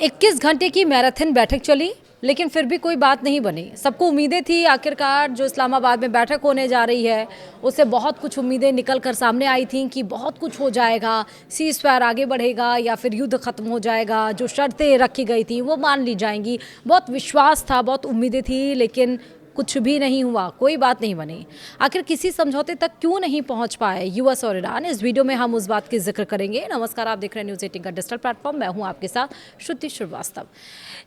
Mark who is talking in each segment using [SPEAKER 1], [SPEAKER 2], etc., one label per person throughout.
[SPEAKER 1] 21 घंटे की मैराथन बैठक चली, लेकिन फिर भी कोई बात नहीं बनी। सबको उम्मीदें थी आखिरकार जो इस्लामाबाद में बैठक होने जा रही है उससे बहुत कुछ उम्मीदें निकल कर सामने आई थीं कि बहुत कुछ हो जाएगा, सीज़फायर आगे बढ़ेगा या फिर युद्ध खत्म हो जाएगा, जो शर्तें रखी गई थी वो मान ली जाएंगी। बहुत विश्वास था, बहुत उम्मीदें थी, लेकिन कुछ भी नहीं हुआ, कोई बात नहीं बनी। आखिर किसी समझौते तक क्यों नहीं पहुंच पाए यूएस और ईरान, इस वीडियो में हम उस बात की जिक्र करेंगे। नमस्कार, आप देख रहे हैं न्यूज़ 18 का डिजिटल प्लेटफॉर्म। मैं हूं आपके साथ श्रुति श्रीवास्तव।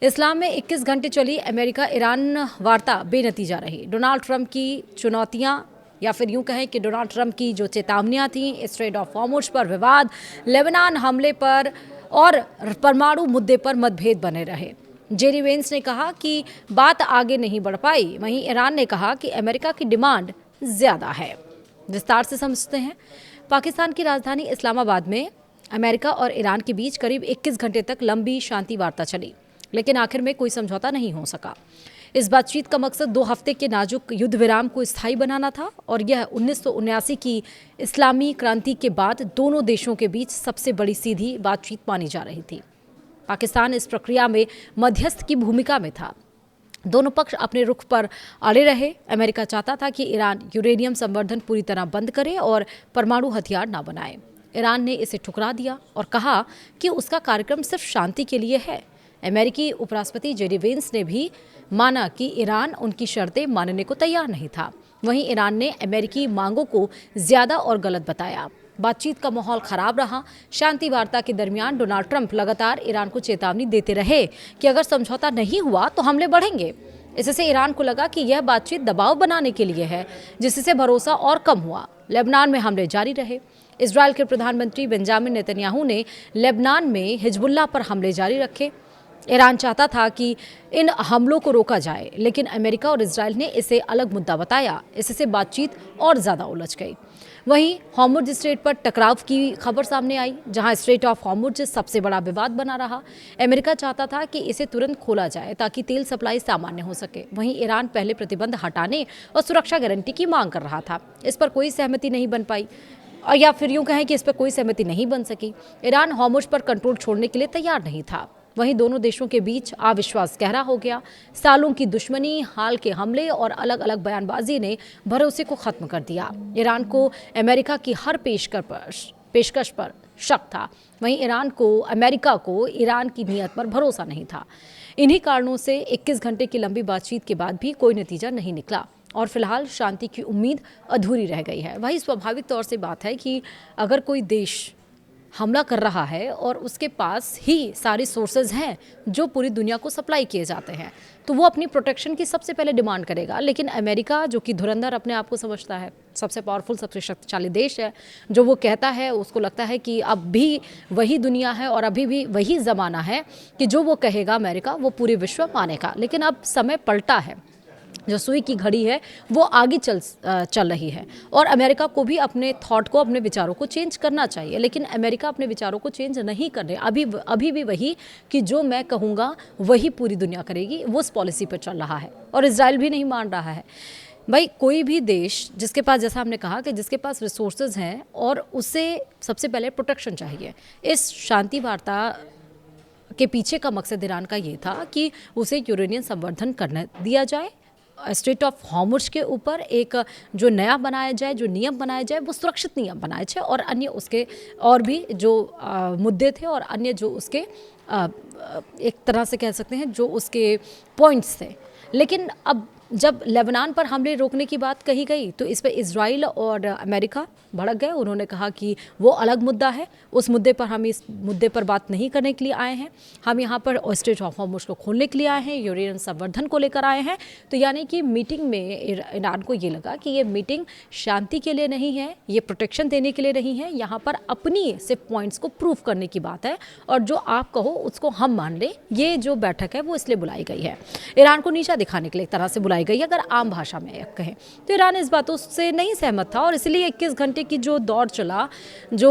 [SPEAKER 1] इस्लाम में 21 घंटे चली अमेरिका ईरान वार्ता बेनतीजा रही। डोनाल्ड ट्रंप की चुनौतियां या फिर यूं कहें कि डोनाल्ड ट्रंप की जो चेतावनियां थीं, स्ट्रेट ऑफ हॉर्मुज़ पर विवाद, लेबनान हमले पर और परमाणु मुद्दे पर मतभेद बने रहे। जेरी वेंस ने कहा कि बात आगे नहीं बढ़ पाई। वहीं ईरान ने कहा कि अमेरिका की डिमांड ज़्यादा है। विस्तार से समझते हैं। पाकिस्तान की राजधानी इस्लामाबाद में अमेरिका और ईरान के बीच करीब 21 घंटे तक लंबी शांति वार्ता चली, लेकिन आखिर में कोई समझौता नहीं हो सका। इस बातचीत का मकसद 2 हफ्ते के नाजुक युद्ध विराम को स्थायी बनाना था और यह 1979 की इस्लामी क्रांति के बाद दोनों देशों के बीच सबसे बड़ी सीधी बातचीत मानी जा रही थी। पाकिस्तान इस प्रक्रिया में मध्यस्थ की भूमिका में था। दोनों पक्ष अपने रुख पर अड़े रहे। अमेरिका चाहता था कि ईरान यूरेनियम संवर्धन पूरी तरह बंद करे और परमाणु हथियार न बनाए। ईरान ने इसे ठुकरा दिया और कहा कि उसका कार्यक्रम सिर्फ शांति के लिए है। अमेरिकी उपराष्ट्रपति जेडी वेंस ने भी माना कि ईरान उनकी शर्तें मानने को तैयार नहीं था। वहीं ईरान ने अमेरिकी मांगों को ज्यादा और गलत बताया। बातचीत का माहौल खराब रहा। शांति वार्ता के दरमियान डोनाल्ड ट्रंप लगातार ईरान को चेतावनी देते रहे कि अगर समझौता नहीं हुआ तो हमले बढ़ेंगे। इससे ईरान को लगा कि यह बातचीत दबाव बनाने के लिए है, जिससे भरोसा और कम हुआ। लेबनान में हमले जारी रहे। इजरायल के प्रधानमंत्री बेंजामिन नेतन्याहू ने लेबनान में हिजबुल्लाह पर हमले जारी रखे। ईरान चाहता था कि इन हमलों को रोका जाए, लेकिन अमेरिका और इजरायल ने इसे अलग मुद्दा बताया। इससे बातचीत और ज़्यादा उलझ गई। वहीं हॉर्मुज़ स्ट्रेट पर टकराव की खबर सामने आई, जहां स्ट्रेट ऑफ हॉर्मुज़ सबसे बड़ा विवाद बना रहा। अमेरिका चाहता था कि इसे तुरंत खोला जाए ताकि तेल सप्लाई सामान्य हो सके। वहीं ईरान पहले प्रतिबंध हटाने और सुरक्षा गारंटी की मांग कर रहा था। इस पर कोई सहमति नहीं बन पाई, और या फिर यूं कहें कि इस पर कोई सहमति नहीं बन सकी। ईरान हॉर्मुज़ पर कंट्रोल छोड़ने के लिए तैयार नहीं था। वहीं दोनों देशों के बीच अविश्वास गहरा हो गया। सालों की दुश्मनी, हाल के हमले और अलग अलग बयानबाजी ने भरोसे को खत्म कर दिया। ईरान को अमेरिका की हर पेशकश पर शक था। वहीं ईरान को अमेरिका को ईरान की नीयत पर भरोसा नहीं था। इन्हीं कारणों से 21 घंटे की लंबी बातचीत के बाद भी कोई नतीजा नहीं निकला और फिलहाल शांति की उम्मीद अधूरी रह गई है। वही स्वाभाविक तौर से बात है कि अगर कोई देश हमला कर रहा है और उसके पास ही सारे सोर्सेज हैं जो पूरी दुनिया को सप्लाई किए जाते हैं, तो वो अपनी प्रोटेक्शन की सबसे पहले डिमांड करेगा। लेकिन अमेरिका, जो कि धुरंधर अपने आप को समझता है, सबसे पावरफुल, सबसे शक्तिशाली देश है, जो वो कहता है, उसको लगता है कि अब भी वही दुनिया है और अभी भी वही ज़माना है कि जो वो कहेगा अमेरिका वो पूरे विश्व मानेगा। लेकिन अब समय पलटा है। जो सुई की घड़ी है वो आगे चल रही है और अमेरिका को भी अपने थॉट को, अपने विचारों को चेंज करना चाहिए। लेकिन अमेरिका अपने विचारों को चेंज नहीं कर रहे। अभी भी वही कि जो मैं कहूँगा वही पूरी दुनिया करेगी, वो उस पॉलिसी पर चल रहा है और इजराइल भी नहीं मान रहा है। भाई, कोई भी देश जिसके पास, जैसा हमने कहा कि जिसके पास रिसोर्सेज हैं और उसे सबसे पहले प्रोटेक्शन चाहिए। इस शांति वार्ता के पीछे का मकसद ईरान का ये था कि उसे यूरेनियम संवर्धन करने दिया जाए। स्ट्रेट ऑफ हॉर्मुज़ के ऊपर एक जो नया बनाया जाए, जो नियम बनाया जाए, वो सुरक्षित नियम बनाए जाए और अन्य उसके और भी जो मुद्दे थे और अन्य जो उसके एक तरह से कह सकते हैं जो उसके पॉइंट्स थे। लेकिन अब जब लेबनान पर हमले रोकने की बात कही गई तो इस पर इजराइल और अमेरिका भड़क गए। उन्होंने कहा कि वो अलग मुद्दा है, उस मुद्दे पर हम इस मुद्दे पर बात नहीं करने के लिए आए हैं। हम यहाँ पर स्ट्रेट ऑफ हॉर्मुज़ को खोलने के लिए आए हैं, यूरेनियम संवर्धन को लेकर आए हैं। तो यानी कि मीटिंग में ईरान को ये लगा कि ये मीटिंग शांति के लिए नहीं है, ये प्रोटेक्शन देने के लिए नहीं है, यहाँ पर अपनी सिर्फ पॉइंट्स को प्रूव करने की बात है और जो आप कहो उसको हम मान लें। ये जो बैठक है वो इसलिए बुलाई गई है, ईरान को नीचा दिखाने के लिए एक तरह से बुलाई गई। अगर आम भाषा में कहें तो ईरान इस बातों से नहीं सहमत था और इसलिए 21 घंटे की जो दौर चला, जो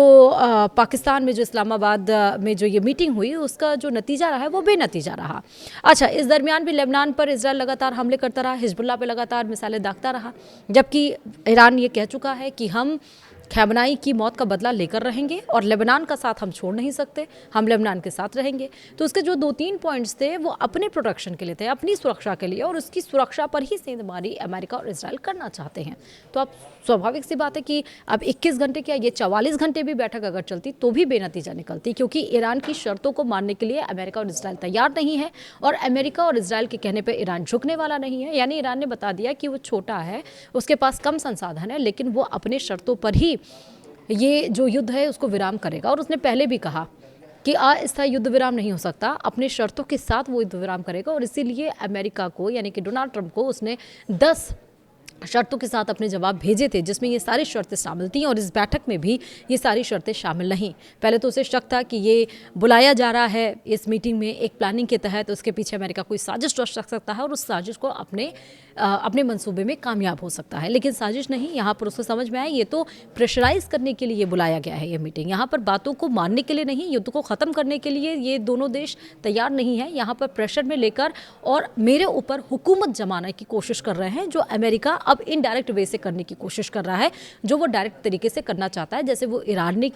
[SPEAKER 1] पाकिस्तान में, जो इस्लामाबाद में जो ये मीटिंग हुई, उसका जो नतीजा रहा है वो बेनतीजा रहा। अच्छा, इस दरमियान भी लेबनान पर इजराइल लगातार हमले करता रहा, हिजबुल्लाह पे लगातार मिसाइलें दागता रहा, जबकि ईरान ये कह चुका है कि हम खैमनाई की मौत का बदला लेकर रहेंगे और लेबनान का साथ हम छोड़ नहीं सकते, हम लेबनान के साथ रहेंगे। तो उसके जो 2-3 पॉइंट्स थे वो अपने प्रोटेक्शन के लिए थे, अपनी सुरक्षा के लिए, और उसकी सुरक्षा पर ही सेंधमारी अमेरिका और इजराइल करना चाहते हैं। तो अब स्वाभाविक सी बात है कि अब 21 घंटे क्या, ये 44 घंटे भी बैठक अगर चलती तो भी बेनतीजा निकलती, क्योंकि ईरान की शर्तों को मानने के लिए अमेरिका और इजराइल तैयार नहीं है, और अमेरिका और इजराइल के कहने पर ईरान झुकने वाला नहीं है। यानी ईरान ने बता दिया कि वो छोटा है, उसके पास कम संसाधन है, लेकिन वो अपने शर्तों पर ही ये जो युद्ध है उसको विराम करेगा। और उसने पहले भी कहा कि अस्थायी युद्ध विराम नहीं हो सकता, अपने शर्तों के साथ वो युद्ध विराम करेगा। और इसीलिए अमेरिका को, यानी कि डोनाल्ड ट्रंप को, उसने 10 शर्तों के साथ अपने जवाब भेजे थे, जिसमें ये सारी शर्तें शामिल थीं, और इस बैठक में भी ये सारी शर्तें शामिल नहीं। पहले तो उसे शक था कि ये बुलाया जा रहा है इस मीटिंग में एक प्लानिंग के तहत, उसके पीछे अमेरिका कोई साजिश रच सकता है और उस साजिश को अपने मंसूबे में कामयाब हो सकता है। लेकिन साजिश नहीं, यहाँ पर उसको समझ में आया ये तो प्रेशराइज करने के लिए बुलाया गया है ये मीटिंग, यहाँ पर बातों को मानने के लिए नहीं, युद्ध को ख़त्म करने के लिए ये दोनों देश तैयार नहीं है। यहाँ पर प्रेशर में लेकर और मेरे ऊपर हुकूमत जमाने की कोशिश कर रहे हैं, जो अमेरिका अब इनडायरेक्ट वे से करने की कोशिश कर रहा है, जो वो डायरेक्ट तरीके से करना चाहता है, जैसे वो ईरान ने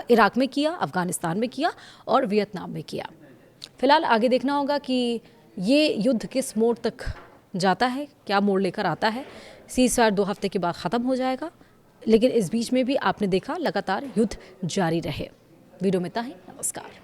[SPEAKER 1] इराक में किया, अफगानिस्तान में किया और वियतनाम में किया। फिलहाल आगे देखना होगा कि ये युद्ध किस मोड़ तक जाता है, क्या मोड़ लेकर आता है। सीज़फायर 2 हफ्ते के बाद ख़त्म हो जाएगा, लेकिन इस बीच में भी आपने देखा लगातार युद्ध जारी रहे। वीडियो में इतना ही, नमस्कार।